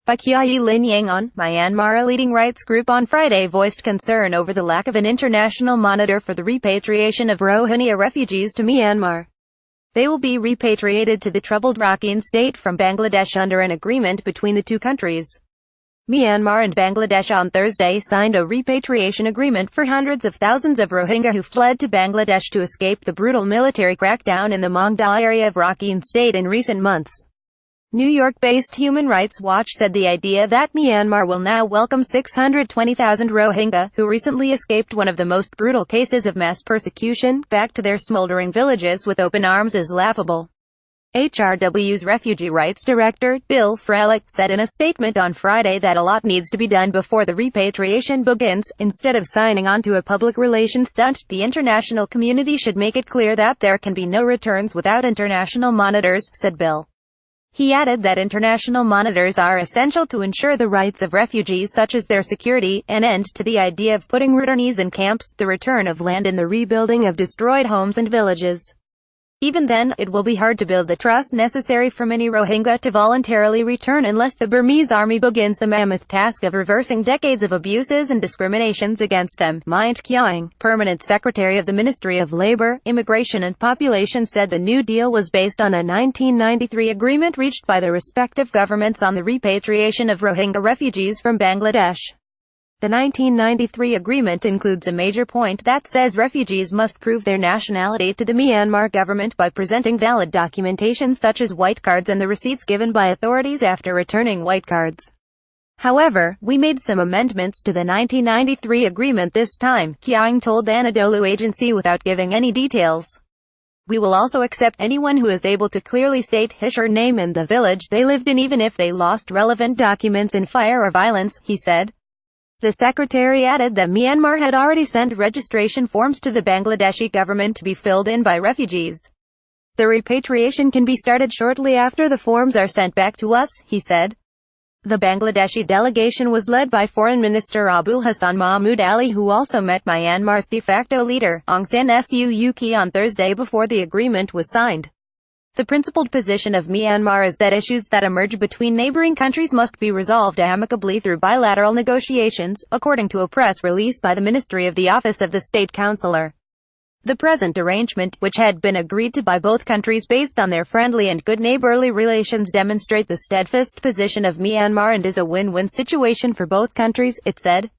By Kyaw Ye LynnYANGON, MyanmarA leading rights group on Friday voiced concern over the lack of an international monitor for the repatriation of Rohingya refugees to Myanmar. They will be repatriated to the troubled Rakhine state from Bangladesh under an agreement between the two countries. Myanmar and Bangladesh on Thursday signed a repatriation agreement for hundreds of thousands of Rohingya who fled to Bangladesh to escape the brutal military crackdown in the Maungdaw area of Rakhine state in recent months. New York-based Human Rights Watch said the idea that Myanmar will now welcome 620,000 Rohingya, who recently escaped one of the most brutal cases of mass persecution, back to their smoldering villages with open arms is laughable. HRW's Refugee Rights Director, Bill Frelick, said in a statement on Friday that a lot needs to be done before the repatriation begins. Instead of signing on to a public relations stunt, the international community should make it clear that there can be no returns without international monitors, said Bill. He added that international monitors are essential to ensure the rights of refugees such as their security, an end to the idea of putting returnees in camps, the return of land and the rebuilding of destroyed homes and villages. Even then, it will be hard to build the trust necessary for many Rohingya to voluntarily return unless the Burmese army begins the mammoth task of reversing decades of abuses and discriminations against them. Myint Kyawang, permanent secretary of the Ministry of Labor, Immigration and Population, said the new deal was based on a 1993 agreement reached by the respective governments on the repatriation of Rohingya refugees from Bangladesh. The 1993 agreement includes a major point that says refugees must prove their nationality to the Myanmar government by presenting valid documentation such as white cards and the receipts given by authorities after returning white cards. However, we made some amendments to the 1993 agreement this time, Kyawang told the Anadolu agency without giving any details. We will also accept anyone who is able to clearly state his or her name and the village they lived in even if they lost relevant documents in fire or violence, he said. The secretary added that Myanmar had already sent registration forms to the Bangladeshi government to be filled in by refugees. The repatriation can be started shortly after the forms are sent back to us, he said. The Bangladeshi delegation was led by Foreign Minister Abul Hassan Mahmood Ali, who also met Myanmar's de facto leader, Aung San Suu Kyi, on Thursday before the agreement was signed. The principled position of Myanmar is that issues that emerge between neighboring countries must be resolved amicably through bilateral negotiations, according to a press release by the Ministry of the Office of the State Councillor. The present arrangement, which had been agreed to by both countries based on their friendly and good neighborly relations, demonstrate the steadfast position of Myanmar and is a win-win situation for both countries, it said.